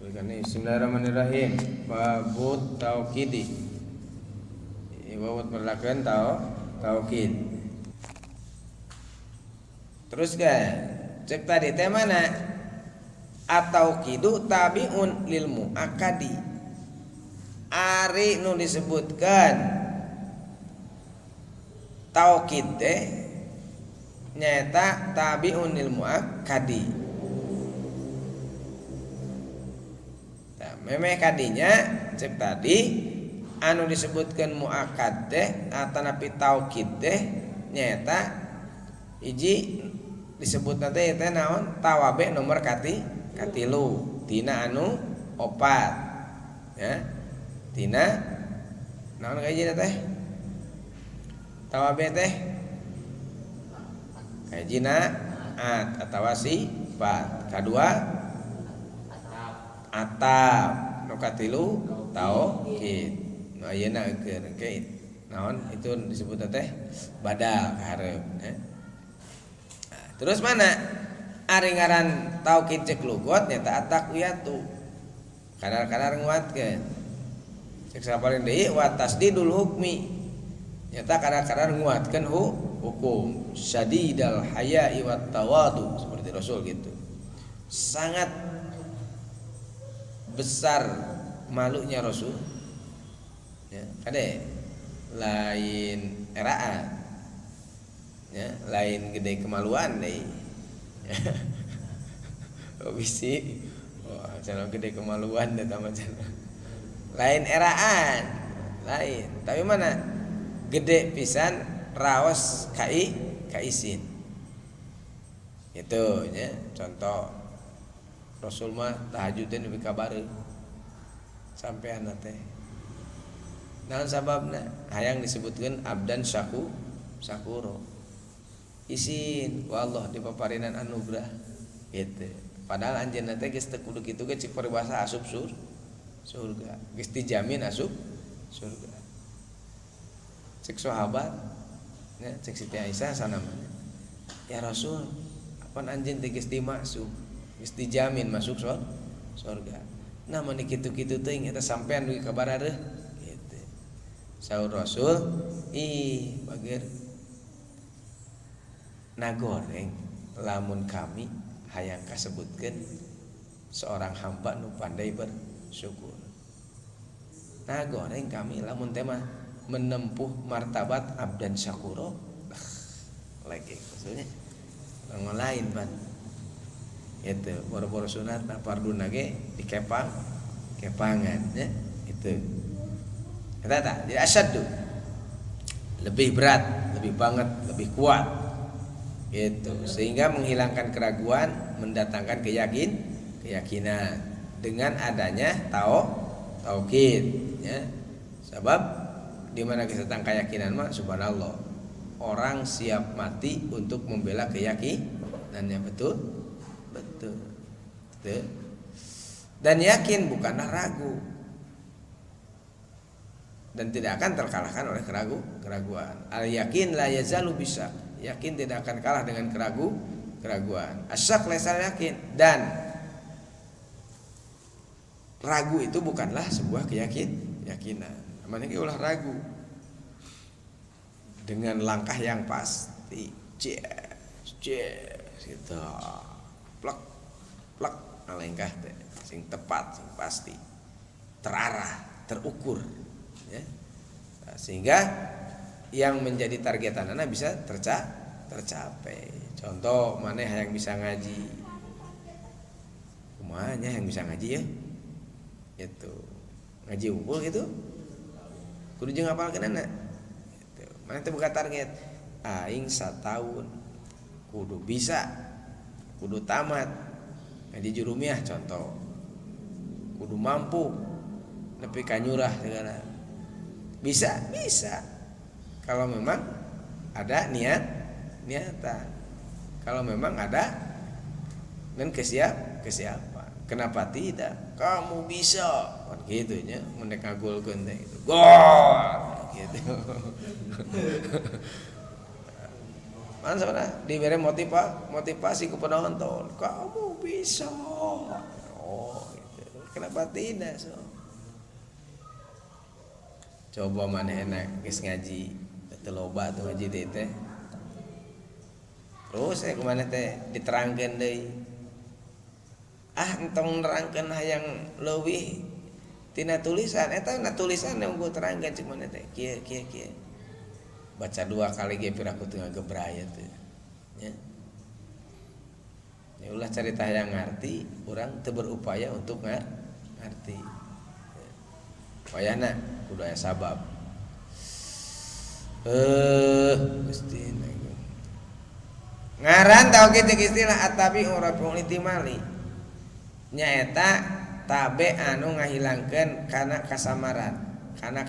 Bismillahirrahmanirrahim. Babut taukidi. Babut berlakuan taukid. Terus cek tadi teh mana? At-tauqidu tabi'un lil muakkadi. Ari nu disebutkan taukid teh nyata tabi'un lil muakkadi. Memeh kadinya cek tadi anu disebutkan muakkad teh atanapi taukid teh nyata hiji disebutna teh eta naon tawabe nomor katilu tina anu opat ya tina naon kayjina teh tawabe teh kayjina at atawa sifat kadua atap nu katilu taukid nu ayeuna eukeun ke naon itu disebutna teh badal kaharep terus mana ari ngaran taukid cek lugot nyata at-taqwiyatu kadar-kadar nguatkeun cek saparing deui wa tasdidul hukmi nyata kadar-kadar nguatkeun hukum syadidal haya'i wat tawadu seperti Rasul gitu sangat besar malunya Rasul ya kade lain eraan ya lain gede kemaluan deui ya bisi wah cenah gede kemaluan da tama cenah lain eraan lain tapi mana gede pisan raos kaisin itu ya contoh Rasul mah tahajud teh nepi ka bareug sampean teh naon sababna hayang disebutkeun abdan syakuro isin ku Allah dipaparinan anugerah gitu padahal anjeunna teh geus teu kudu kitu ge cik paribasa asup surga geus dijamin asup surga cek sahabat ya cek Siti Aisyah sanamana ya Rasul apan anjeun teh geus dimasuk geus dijamin masuk surga nah mun kitu-kitu teuing eta sampean dugi ka barareuh kitu saur Rasul ih bageur nagoreng lamun kami hayang kasebutkeun seorang hamba nu pandai bersyukur nagoreng kami lamun teh mah menempuh martabat abdan syakuro lagi maksudnya ngolain pan itu boro-boro sunat nah farduna ge kepangan ya itu eta tah jadi asyaddu lebih berat lebih banget lebih kuat gitu sehingga menghilangkan keraguan mendatangkan keyakinan dengan adanya taukid ya sebab di mana kita tentang keyakinan mah subhanallah orang siap mati untuk membela keyakinannya betul dan yakin bukanlah ragu dan tidak akan terkalahkan oleh keraguan al yakin la yazalu bisa yakin tidak akan kalah dengan keraguan asyak laisal yakin dan ragu itu bukanlah sebuah keyakinan namanya ulah ragu dengan langkah yang pasti gitu plek alengkah teh sing tepat sing pasti terarah terukur ya nah, sehingga yang menjadi targetanana bisa tercapai contoh maneh yang bisa ngaji kumanya yang bisa ngaji ya itu ngaji unggul gitu kudu jeung ngapalkeunana gitu maneh teh buka target aing satahun kudu bisa kudu tamat ngaji jurumiah contoh kudu mampu nepi ka nyurah segala bisa kalau memang ada niatan kalau memang ada dan kesiapan kenapa tidak kamu bisa kan gitu nya mendek ngagulkeun teh gitu gol gitu mana sebenarnya diberi motivasi ke penonton kamu bisa oh gitu Kenapa tidak? So, coba mana enak geus ngaji teu loba tuh ngaji teh. Terus saya kemana teh diterangkeun deui. Entong nerangkeun hayang leuwih tina tulisan eta na tulisan yang gua terangkeun cik mana teh kieu. Baca 2 kali ge piraku teu ngagebraya teh. Ya. Ya ulah carita yang ngarti, urang teu berupaya untuk ngarti. Wayahna kudu aya sabab. Gusti ngaran tauhid jeung istilah at-tabi uraful ihtimali. Nyaeta tabe anu ngahilangkeun kana kasamaran, kana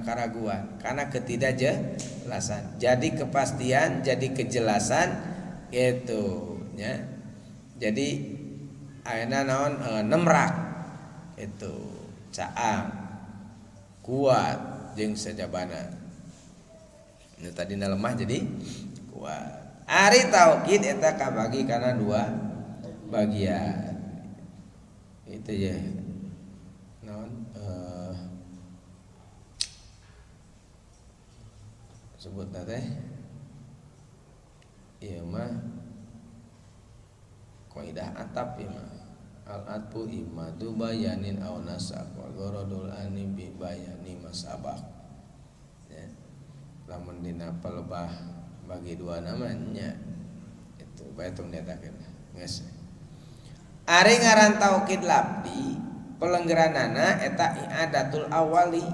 karaguan, kana ketidakjelasan. Jadi kepastian, jadi kejelasan gitu. Ya. Jadi ayeuna naon nemrak itu caang kuat jeung sajabana. Nu tadina lemah jadi kuat. Ari tauhid eta kabagi kana 2 bagian. Itu ya. Naon sebutna teh ieu mah qaidah atap ya mah al-atfu imadu bayanin aw nasab wal gharadul ani bi bayani masabaq. Ya. Lamun dina pelebah bagi 2 namanya itu bae tong diatakeun geus. Ari ngaran tauhid labdi pelenggeranana eta i'adatul awali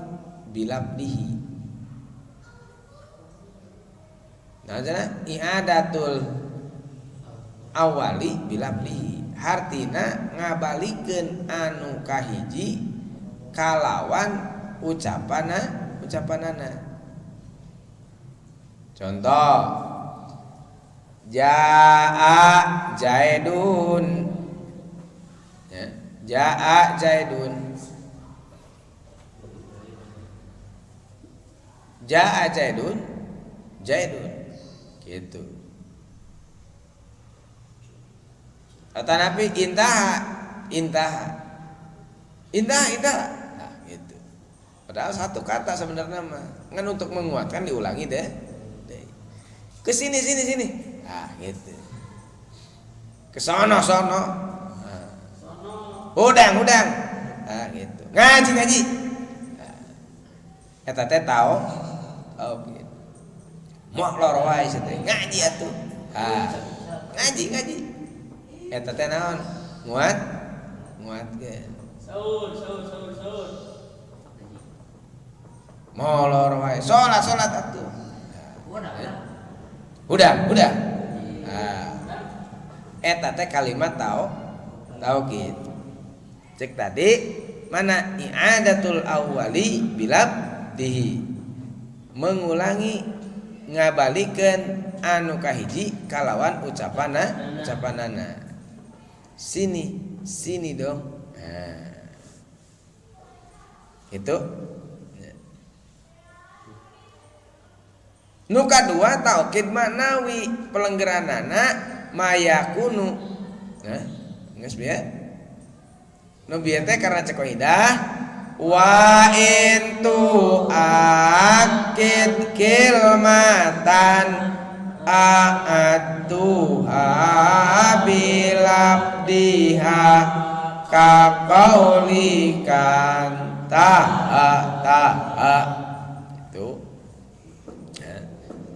bilabdihi. Nah cenah i'adatul awali bilabdihi hartina ngabalikeun anu kahiji kalawan ucapanana. Contoh jaa jaidun. Ya, jaa jaidun. Jaa jaidun gitu. Atanapi intaha. Nah, gitu. Padahal satu kata sebenarnya mah. Ngan untuk menguatkan diulangi deh. Ke sini. Nah, gitu. Ke sono. Nah. Udang. Nah, gitu. Ngaji. Nah. Eta teh tau gitu. Moak lor wae teh ngaji atuh. Ngaji. Eta teh naon? Muat ge. Saur. Molor wae. Salat atuh. Udah. Eta teh kalimat tauhid. Cek tadi mana i'adatul awwali bilabdihi. Mengulangi ngabalikeun anu kahiji kalawan ucapanana. Sini dong. Nah. Itu. Nu kadua tauhid manawi pelenggeranana mayakunu. Nah, geus bieu. Nu bieu teh karena cek qaidah wa intu akid kilmatan a'atuha bilabdiha ka qaulikan taha itu ya.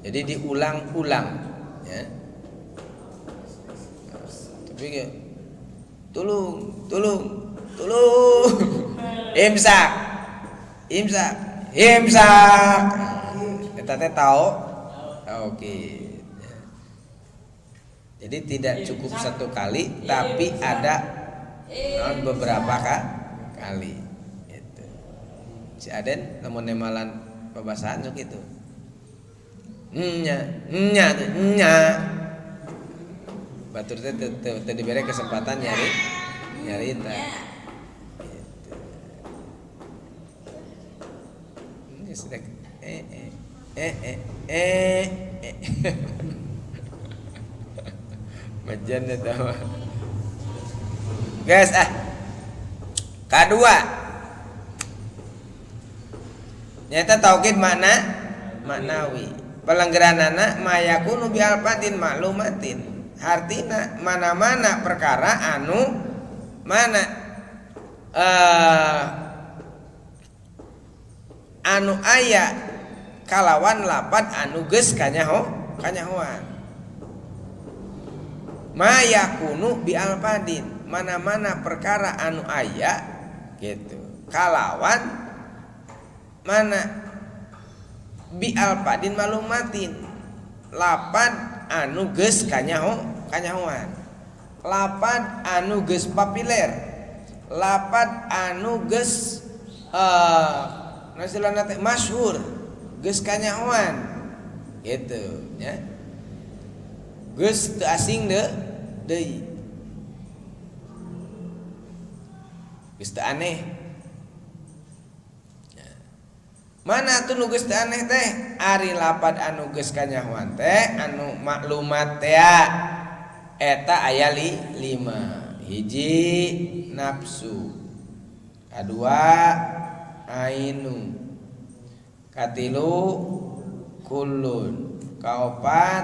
Jadi diulang-ulang ya. Tapi ya, tulung imsak kita teh tahu oke. Jadi tidak cukup satu kali tapi ada beberapa kali gitu. Si Aden lamun nemalan babasahan sok itu nya batur teh teu dibere kesempatan nyari teh sedek majan eta mah guys Kadua nyata taukid maknawi. Pelenggeranana mayakunu bi alfatin maklumatin. Artina mana-mana perkara anu mana anu aya kalawan lapat anu geus kanyahoan. Mayakunu bi alfadin, mana-mana perkara anu aya gitu kalawan mana bi alfadin maklumatin lapat anu geus kanyahoan. Lapat anu geus populer, lapat anu geus nasilana teh masyhur, geus kanyahoan gitu nya. Geus teu asing deui. Geus teu aneh. Mana tuh nu geus teu aneh teh? Ari lapat anu geus kanyahoan teh anu maklumat teh eta aya 5. Hiji nafsu, kadua ainu, katilu kullun, kaopat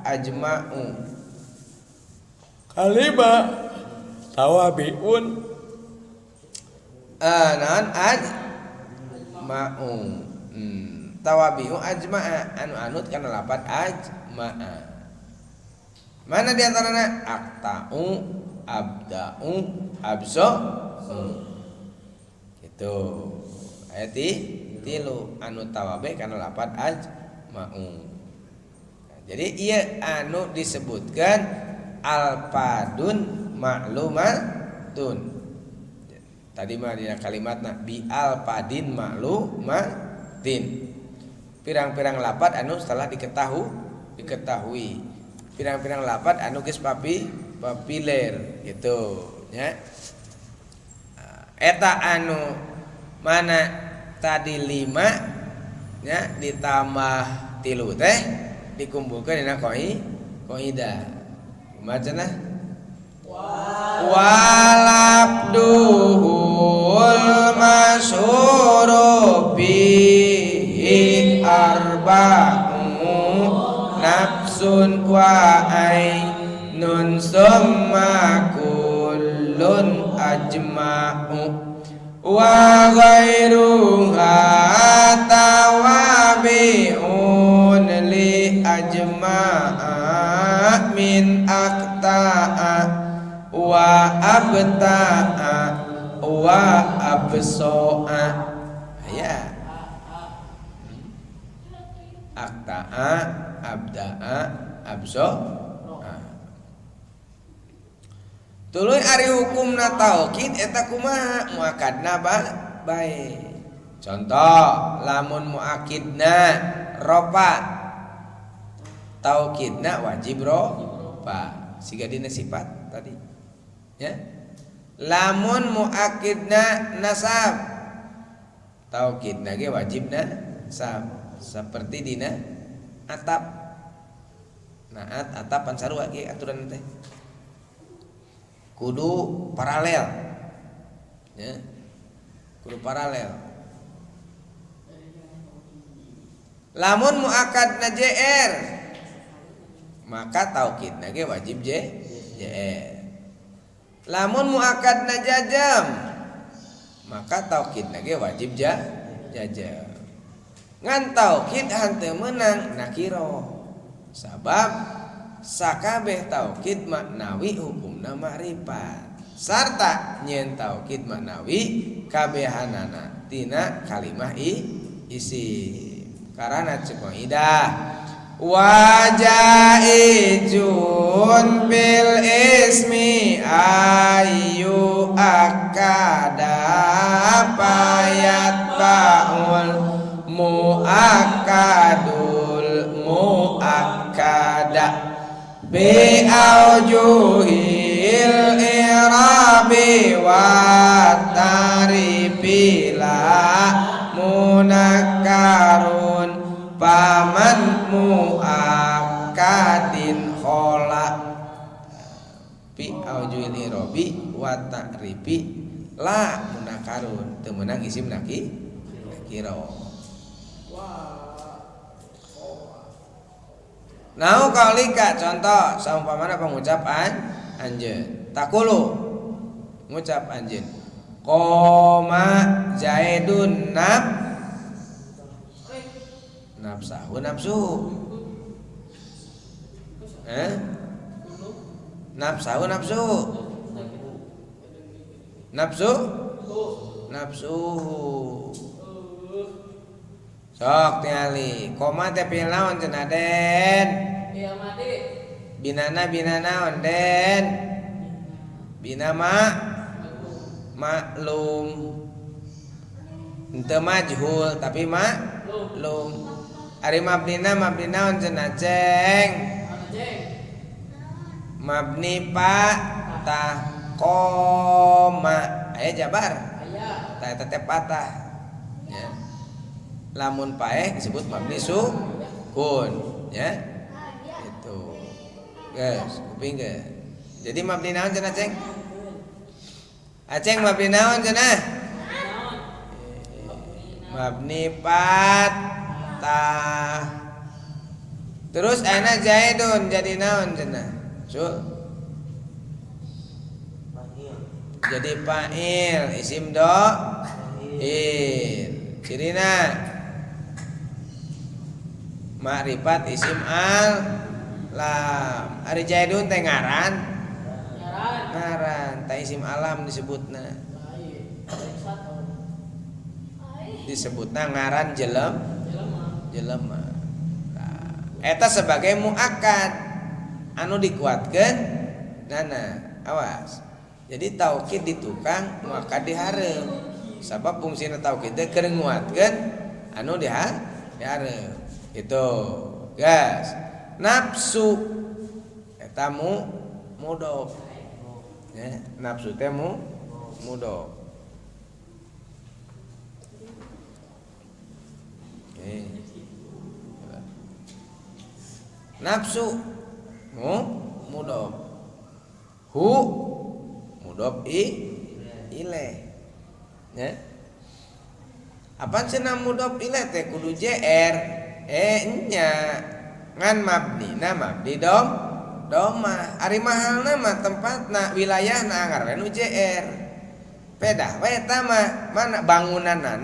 ajma'u, kalima tawabiun, naon ajma'u, tawabiu ajma'a anu anut kana lapat ajma'a. Mana di antaranya? Akta'u, abda'u, abso. Gitu. Ayat 3 anu tawabe kana lapat ajma'u. Jadi ieu anu disebutkan alfadun maklumatun. Tadi mah dina kalimatna bi alfadin maklumatin. Pirang-pirang lapat anu setelah diketahui. Pirang-pirang lapat anu geus populer gitu nya. Eta anu mana tadi 5 nya ditambah 3 teh dikumpulkeun dina qaidah. Macana walabduhul masyhuru bihi arba'u nafsun wa ainun summa kullun ajma'u wa ghairuha tawabi'un li ajma'a min akta'a wa abta'a wa abso'a. Ya akta'a abda'a abso. Tuluy ari hukumna taukid eta kumaha muakadna bae. Contoh lamun muakidna ropa taukidna wajib ropa siga dina sifat tadi ya. Lamun muakidna nasab taukidna ge wajibna nasab seperti dina atap. Naat atapan sarua ge aturan teh kudu paralel ya, kudu paralel. Lamun muakadna JR maka taukidna ge wajib JR. Lamun muakadna jajam maka taukidna ge wajib jajam. Ngan taukid hanteu meunang nakiro sabab sakabeh taukid maknawi hukumna ma'rifat sarta nyen taukid maknawi kabehanana tina kalimah isim. Karana qaidah wajaizun bil ismi ayu akada payat baul muakadul muakada bi aujuhil irabi wa tarifi la munakkarun paman muakadin khola bi aujuhil irabi wa tarifi la zakarun teu meunang isim nakira. Nau kaulika contoh saumpamana pengucap anjeun. Takulu ngucap anjeun. Qoma Zaidun nafsahu nafsuhu. Nafsahu nafsuhu. Sok tingali koma teh fiil naon cenah Den? Fiil madi. Binana naon Den? Bina maklum. Henteu majhul tapi maklum. Ari mabnina naon cenah Ceng? Mabni patah koma aya jabar. Aya. Tah teh patah. Ya. Lamun paeh disebut mabni sukun ya itu guys kuping ge. Jadi mabni naon cenah Ceng? Aceng mabni naon cenah? Mabni patah. Terus ana Zaidun jadi naon cenah? Jadi fa'il isim cirina ma'rifat isim lam. Ari Zaidun teh ngaran ta isim alam disebutna ngaran jelema. Eta sebagai muakkad anu dikuatkeun nana awas. Jadi taukid di tukang muakkad dihareup. Sabab fungsina taukid teh keur nguatkeun anu dihareup. Itu guys nafsu eta mudhof ya nafsu teh mudhof nafsu mudhof hu mudhof ilaih ya apa cenah mudhof ilaih teh kudu jr nya ngan mabni doma ari mahalna mah tempatna wilayahna ngaranna nu JR pedah we eta mah mana bangunanna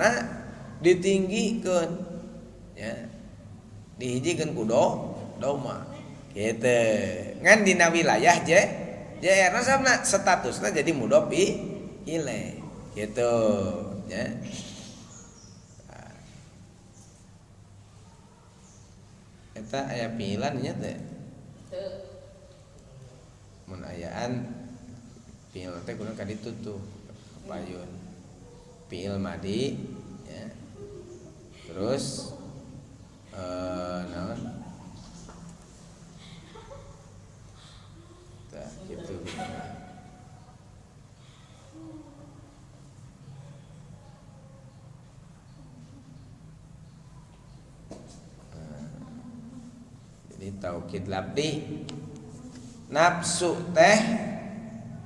ditinggikeun ya dihijikeun ku doma kitu ngan dina wilayah JR nasabna statusna jadi mudhof ilaih kitu ya. Eta aya piilan nya teh. Mun ayaan fiil teh kudu ka ditu tuh payun. Fiil madi ya. Terus naon? Tah kitu. Taukid labdi nafsu teh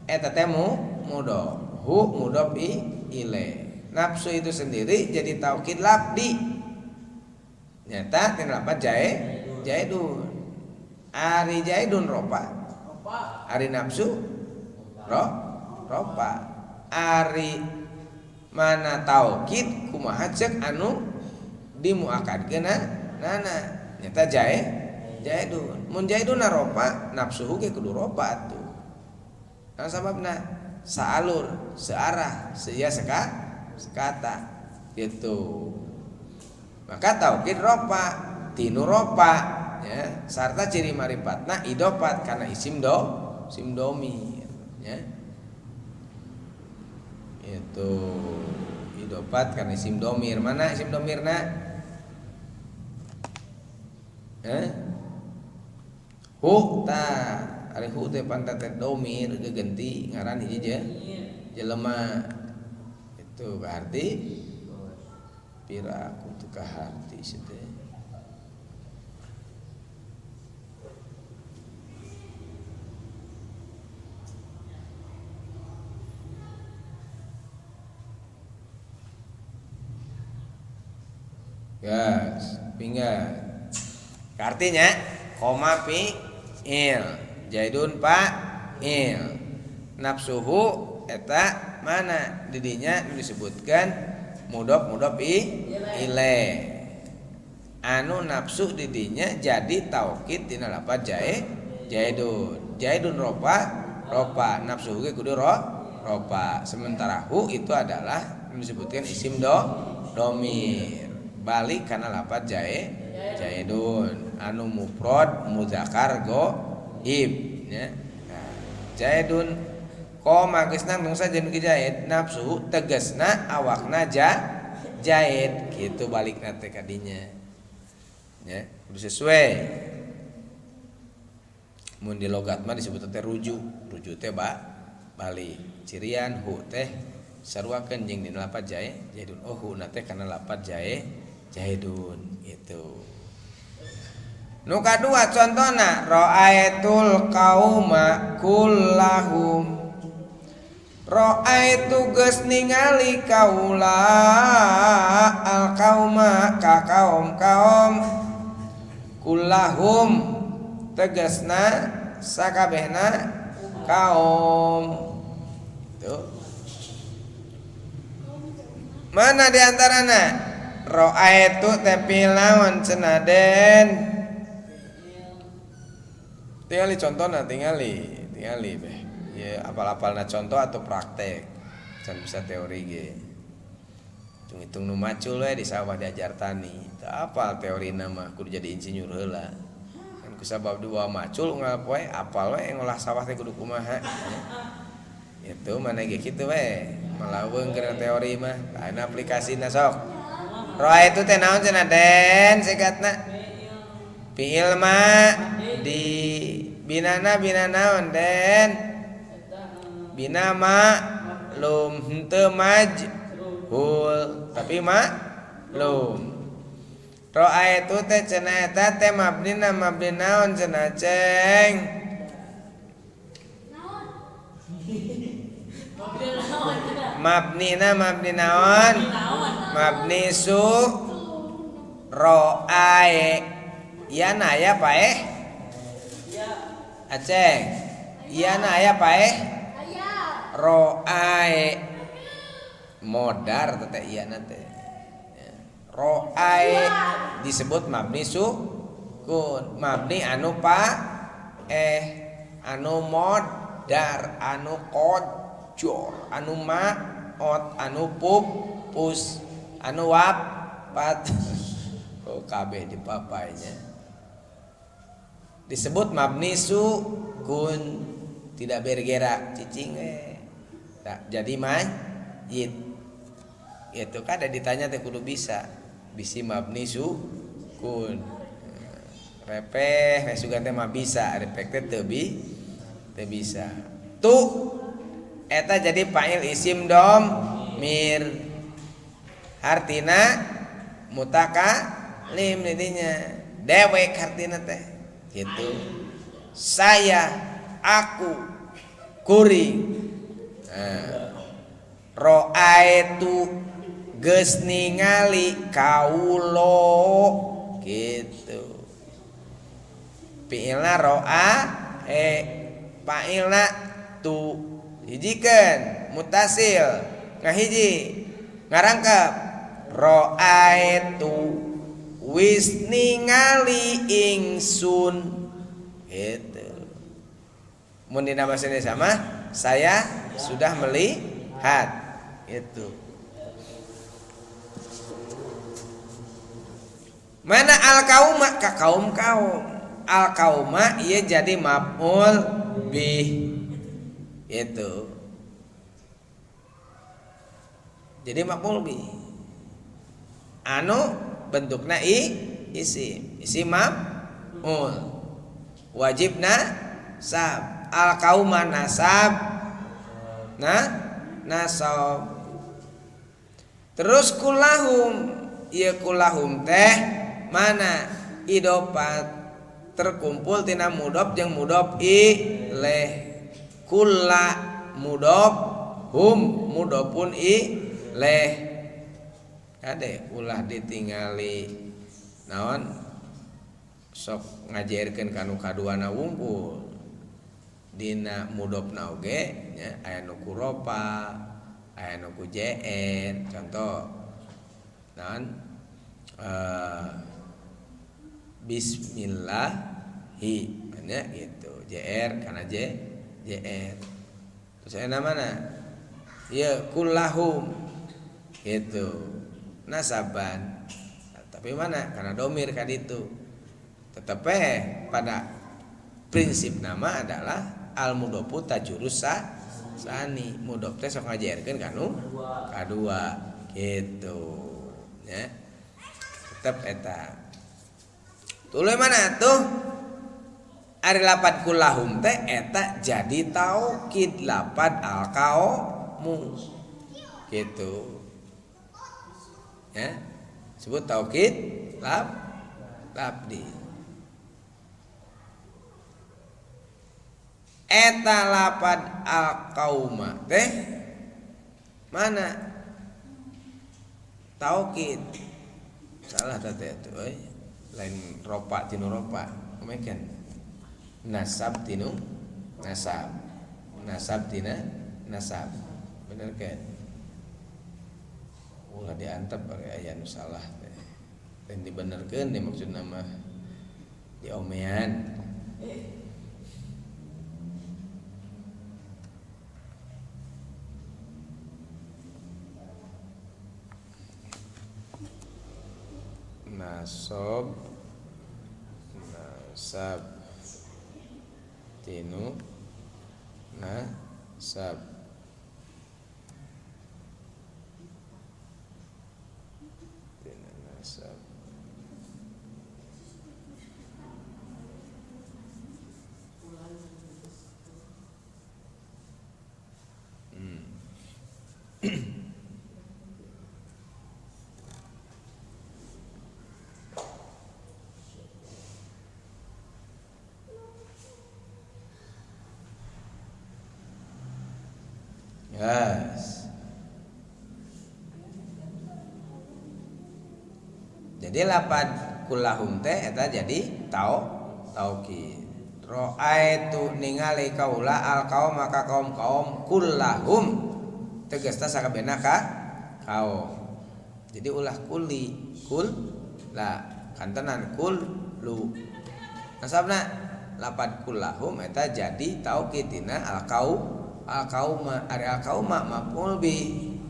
eta teh mudhof hu mudhof ilaih. Nafsu itu sendiri jadi taukid labdi nyata tina lapat Zaidun. Ari Zaidun ropa ari nafsu ropa ari mana taukid kumaha ceuk anu dimuakadkeun nana nyata Zaidun. Mun Zaidun ropa nafsuhu ge kudu ropa atuh. Nah sababna saalur, searah, seiya sekata gitu. Maka taukid ropa, tinu ropa ya, sarta ciri marifatna idofat kana isim domir ya. Itu idofat kana isim domir. Mana isim domirna? Hu ta ari hu teh pantah teh domir geganti ngaran hiji jelema. Itu berarti pira kudu kaharti teh. gas pinggan. Artinya koma fi'il Zaidun fa'il nafsuhu eta mana didinya disebutkan mudhof ilaih anu nafsu didinya jadi taukid dina lafaz Zaidun ropa nafsu ge kudu ropa sementara hu itu adalah disebutkan isim domir balik kana lafaz Zaidun anu mufrad muzakkar ghaib nya nah, Zaidun koma geus nangtung sajeun ke Zaid nafsu tegasna awakna Zaid kitu balikna teh kadinya nya kudu sesuai mun di logat mah disebut teh rujuk teh balik cirian hu teh saruakeun jeung dina lafaz Zaidun oh hu na teh kana lafaz Zaidun gitu. Nu kadua contona ra'aitul qauma kullahum ra'aitu geus ningali kaula al qauma ka kaum kullahum tegasna sakabehna kaum tuh mana diantarana ra'aitu tepil naon cenaden tingali contohna tingali beh ya apal-apalna contoh atau praktek can bisa teori ge hitung nu macul we di sawah diajar tani teu apal teorina mah kudu jadi insinyur heula kan kusabab dua macul unggal poe apal we ngolah sawah teh kudu kumaha itu mana ge kitu we malaweung keur teori mah kana aplikasina sok roa itu teh naon cenah den sigatna fi'il ma di binana naon den bina ma'lum henteu majhul tapi ma'lum roa itu teh cenah eta teh mabni naon cenah ceng mabni naon mabni su roae iana aya paeh aceng iana aya paeh roae modar teh iana teh roae disebut mabni sukun mabni anu anu modar anu kojor anu maot anu pupus anu wapat kabeh dipapainya disebut mabni sukun tidak bergerak cicing jadi mayit itu kan ada ditanya teh kudu bisa bisi mabni sukun repeh sugan teh mah bisa repeh teh teu bisa tuh eta jadi fa'il isim domir artina mutakalim didinya dewek artina teh gitu saya aku kuring ro'aitu geus ningali kaulo gitu fi'ilna ro'a fa'ilna tu hijikeun mutasil ngahiji ngarangkep ro'aitu wis ningali ingsun gitu. Mun dina basa Indonesia mah saya sudah melihat itu. Mana al kauma ka kaum al kauma ieu jadi maf'ul bih itu. Jadi maf'ul bih anu bentukna isim maf'ul wajibna sab al qauma nasab nasab terus kulahum ieu kulahum teh mana idofat terkumpul tina mudhof jeung mudhof ilaih kulla mudhof hum mudhofun ilaih ade ulah ditingali naon sok ngajarkeun kanu kaduana wungkul dina mudofna oge nya aya nu kuropa aya nu ku jr contoh naon bismillahi nya gitu jr kana jr terus aya mana ya kullahum gitu nasaban tapi mana karena domir kan itu tetapi pada prinsip nama adalah al mudofu tajurus sani mudof teh sok ngajarkeun kanu kadua gitu ya tetep eta tuluy mana tuh ari lapad kullahum teh eta jadi taukid lapad al qaumu gitu ya sebut taukid labdi eta lapad al qauma teh mana taukid salah teh itu lain ropa tinu ropa meken nasab tinu nasab nasab tina nasab bener kan ulah diantep aya aya nu salah teh dan dibenerkeun di maksudna mah diomean nasab nasab tinu nasab tinu nasab yes. Jadi lapad kullahum teh eta jadi taukid. Ra'aitu ningali kaula al qaum maka kaum kullahum tegasna sakabehna ka kaum. Jadi ulah kuli kul la kantenan kul lu. Nasabna lapad kullahum eta jadi taukid dina al qauma ari al qauma maf'ul bi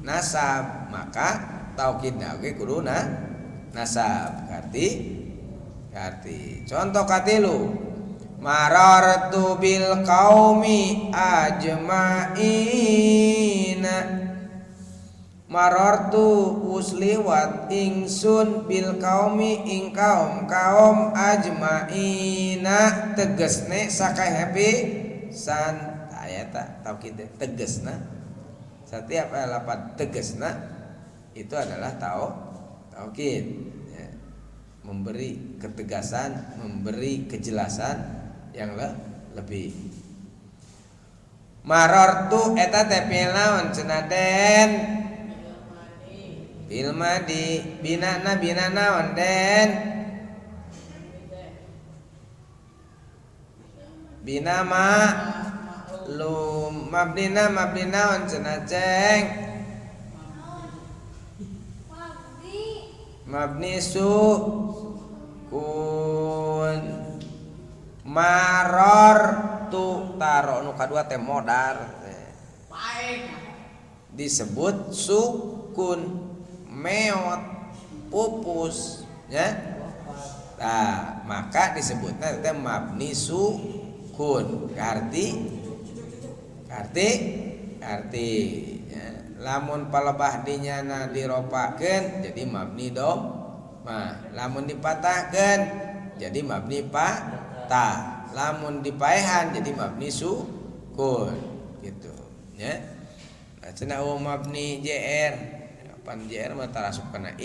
nasab maka taukidna oge kuduna nasab arti contoh katilu marartu bil qaumi ajmaina marartu usliwat ingsun bil qaumi ing kaum ajmaina tegesne sakahepi san ayata taukid tegesna setiap lapad tegesna itu adalah taukid ya. Memberi ketegasan, memberi kejelasan yang lebih. Marartu eta teh fi'il naon cenah den? Fi'il madi bina naon den? Bina lum mabnina naon cenah ceng? Mabni sukun maror tu taro nu kadua teh modar disebut sukun meot pupus ya nah maka disebutnya teh mabni sukun arti ya. Lamun palebah dinyana diropakeun jadi mabni mah lamun dipatahkeun jadi mabni patah lamun dipaehan jadi mabni sukun gitu ya nah cenah mabni jr pan jr mah tarasub kana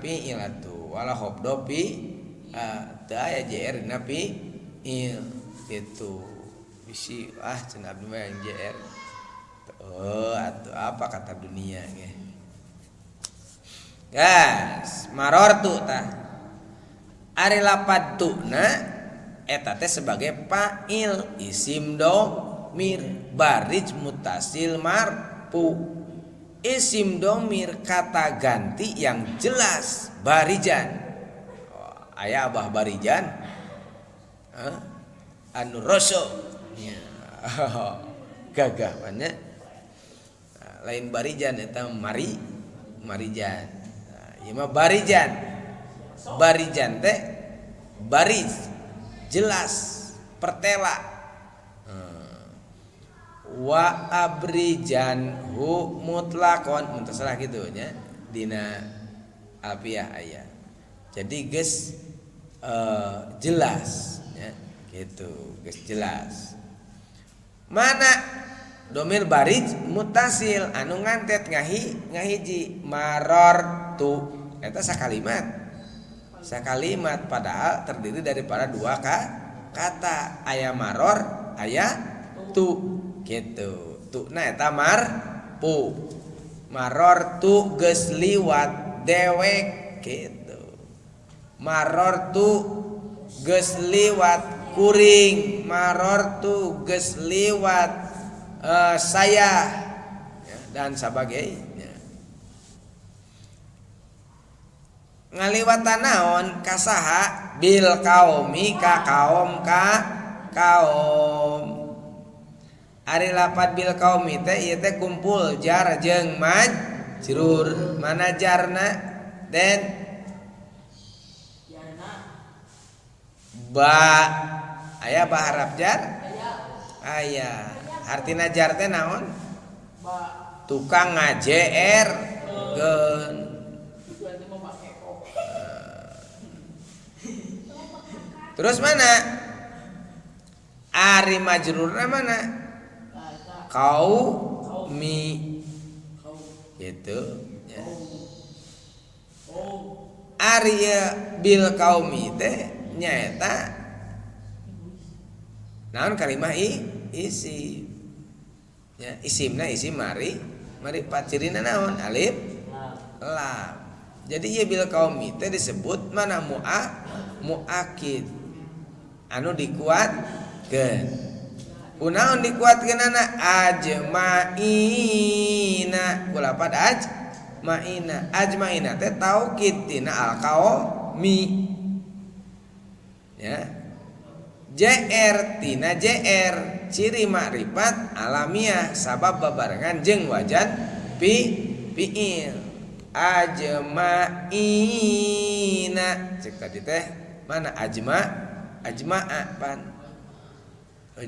fi'il atuh wala hobdo fi teu aya jr dina fi'il gitu bisi cenah abdi mah jr atau apa kata dunia ge gas marortu tah ari lapad tu'na eta teh sebagai fa'il isim domir barij mutasil marfu isim domir kata ganti yang jelas barijan aya abah barijan anu roso ya. Gagah mana lain barijan eta marijan ieu mah barijan teh baris jelas pertela wa abrijan hu mutlaqon mun terserah kitu nya dina alfiah aya jadi geus jelas ya gitu geus jelas mana domir barij mutasil anu ngantet ngahiji marortu eta sakalimat padahal terdiri daripada dua kata aya maror aya tu gitu tukna eta marfu marortu geus liwat dewek gitu marortu geus liwat kuring marortu geus liwat saya ya, dan sebagainya ngaliwatan naon kasaha bil kaumi ka kaum ari lapat bil kaumi teh ieu teh kumpul jar jeung majrur mana jarna den ba aya ba harap jar aya artina jar teh naon tukang ngajer geun terus mana ari majrurna mana qaumi gitu ya ari bil qaumi teh nyaeta naon kalimah isim ya isimna isim mari pacirina naon alif lam jadi ieu bil qaumi teh disebut mana muakid anu dikuatkeun kunaon dikuatkeunana ajmaina kulapad ajmaina teh taukid tina alqaumi ya JR tina JR ciri makrifat alamiah sabab babarengan jeung wajan fiil ajmaina cek tadi teh mana ajma'a pan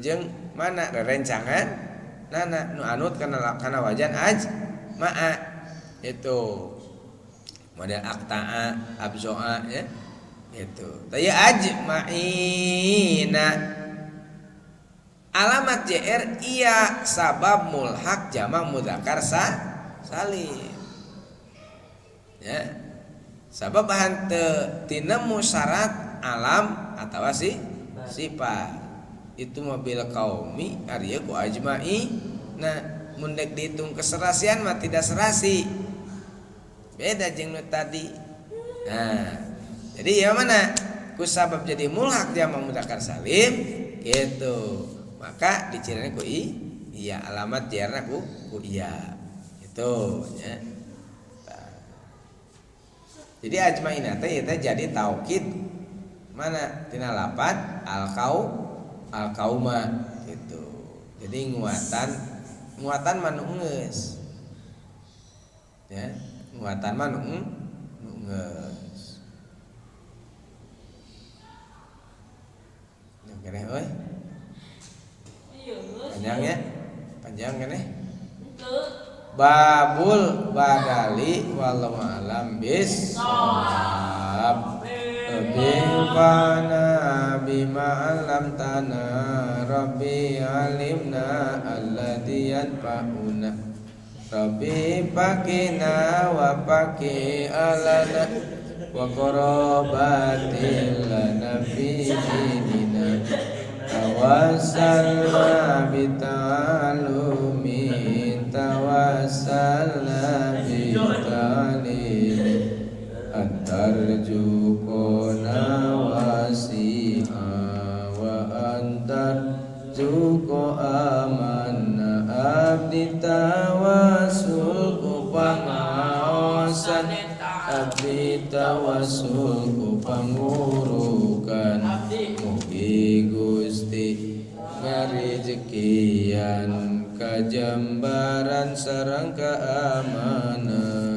jeung mana rerencangan nana nu anut kana wajan ajma'a itu model akta'a abzo'a ya itu taya ajma'ina alamat JR iya sabab mulhaq jamak mudzakkar salim ya sabab hanteu tinemu syarat alam atawa sifat itu mobil qaumi ari ku ajma'i nah mun dek dihitung keserasian mah tidak serasi beda jeung nu tadi nah jadi ya mana ku sabab jadi mulhaq jamak mudzakkar salim gitu maka dicirina ku iya alamat jarna ku iya gitu ya jadi ajmaina teh eta jadi taukid mana tina lapat alqauma gitu jadi nguatan manu geus ya nguatan manu geus kene euy panjang kene babul badali wallahu alam bissawab bifana bima alam tanah rabbi alimna alladhi yanfa'una rabbi pakina wa paki alana wa qarabatil lana fi dinina tawassalna bita'alumi tawassalna bita'alimi Suko amanna abdi tawasul ku pangaosan abdi tawasul ku pangurukan mugi Gusti ngarejekian kajambaran sareng keamanan